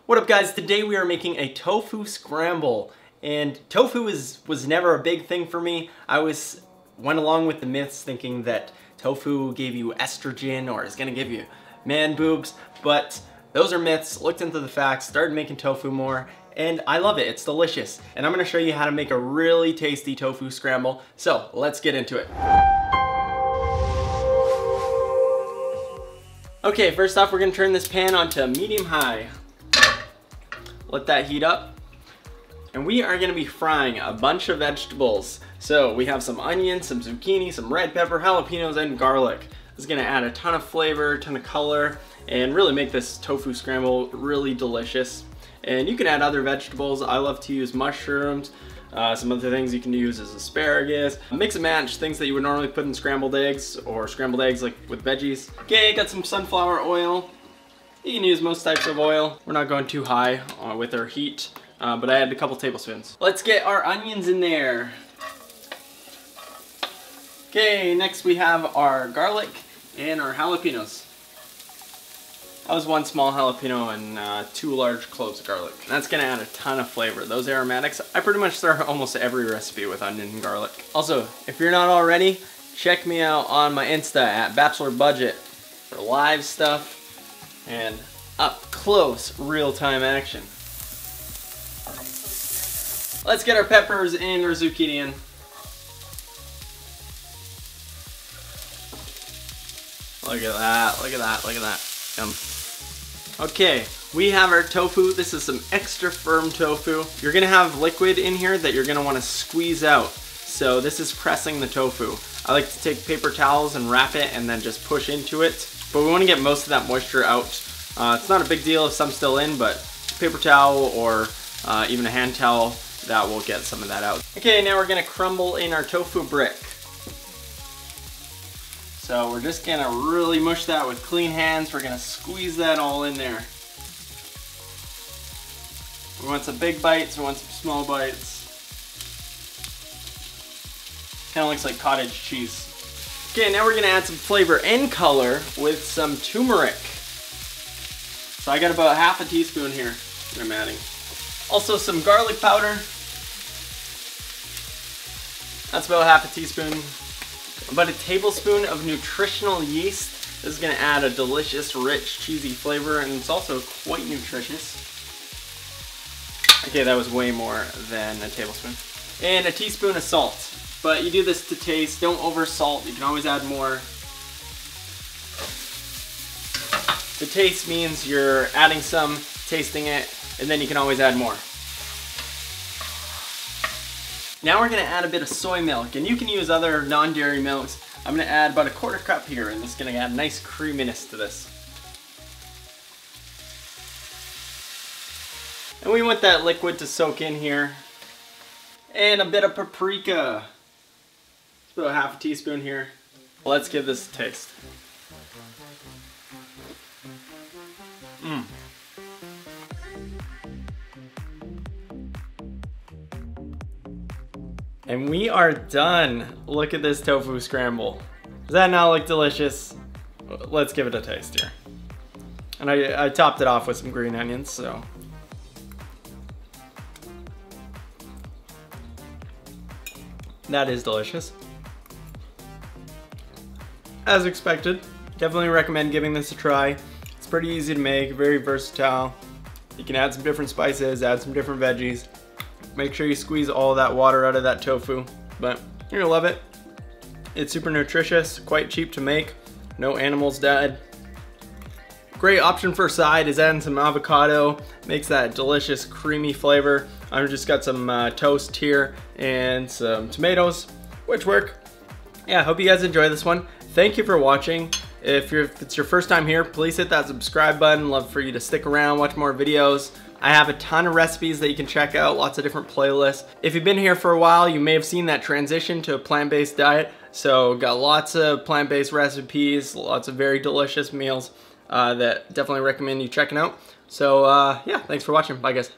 What up guys, today we are making a tofu scramble, and tofu was never a big thing for me. I went along with the myths thinking that tofu gave you estrogen or is gonna give you man boobs, but those are myths. Looked into the facts, started making tofu more, and I love it. It's delicious. And I'm gonna show you how to make a really tasty tofu scramble. So let's get into it. Okay, first off we're gonna turn this pan onto medium-high. Let that heat up. And we are gonna be frying a bunch of vegetables. So we have some onions, some zucchini, some red pepper, jalapenos, and garlic. This is gonna add a ton of flavor, a ton of color, and really make this tofu scramble really delicious. And you can add other vegetables. I love to use mushrooms. Some other things you can use is asparagus. Mix and match things that you would normally put in scrambled eggs or scrambled eggs like with veggies. Okay, got some sunflower oil. You can use most types of oil. We're not going too high with our heat, but I added a couple tablespoons. Let's get our onions in there. Okay, next we have our garlic and our jalapenos. That was one small jalapeno and 2 large cloves of garlic. And that's gonna add a ton of flavor. Those aromatics, I pretty much start almost every recipe with onion and garlic. Also, if you're not already, check me out on my Insta at Bachelor Budget for live stuff and up close real-time action. Let's get our peppers and our zucchini in. Look at that, look at that, look at that. Yum. Okay, we have our tofu. This is some extra firm tofu. You're gonna have liquid in here that you're gonna wanna squeeze out. So this is pressing the tofu. I like to take paper towels and wrap it and then just push into it. But we wanna get most of that moisture out. It's not a big deal if some's still in, but paper towel or even a hand towel, that will get some of that out. Okay, now we're gonna crumble in our tofu brick. So we're just gonna really mush that with clean hands. We're gonna squeeze that all in there. We want some big bites, we want some small bites. Kinda looks like cottage cheese. Okay, now we're gonna add some flavor and color with some turmeric. So I got about half a teaspoon here that I'm adding. Also some garlic powder. That's about half a teaspoon. About a tablespoon of nutritional yeast. This is gonna add a delicious, rich, cheesy flavor, and it's also quite nutritious. Okay, that was way more than a tablespoon. And a teaspoon of salt. But you do this to taste, don't over salt, you can always add more. The taste means you're adding some, tasting it, and then you can always add more. Now we're gonna add a bit of soy milk, and you can use other non-dairy milks. I'm gonna add about a 1/4 cup here, and this is gonna add a nice creaminess to this. And we want that liquid to soak in here. And a bit of paprika. It's about half a teaspoon here. Let's give this a taste. And we are done. Look at this tofu scramble. Does that not look delicious? Let's give it a taste here. And I topped it off with some green onions, so. That is delicious. As expected. Definitely recommend giving this a try. It's pretty easy to make, very versatile. You can add some different spices, add some different veggies. Make sure you squeeze all that water out of that tofu, but you're gonna love it. It's super nutritious, quite cheap to make, no animals died. Great option for a side is adding some avocado, makes that delicious creamy flavor. I've just got some toast here and some tomatoes, which work. Yeah, I hope you guys enjoy this one. Thank you for watching. If it's your first time here, please hit that subscribe button. Love for you to stick around, watch more videos. I have a ton of recipes that you can check out, lots of different playlists. If you've been here for a while, you may have seen that transition to a plant-based diet. So got lots of plant-based recipes, lots of very delicious meals that definitely recommend you checking out. So yeah, thanks for watching. Bye guys.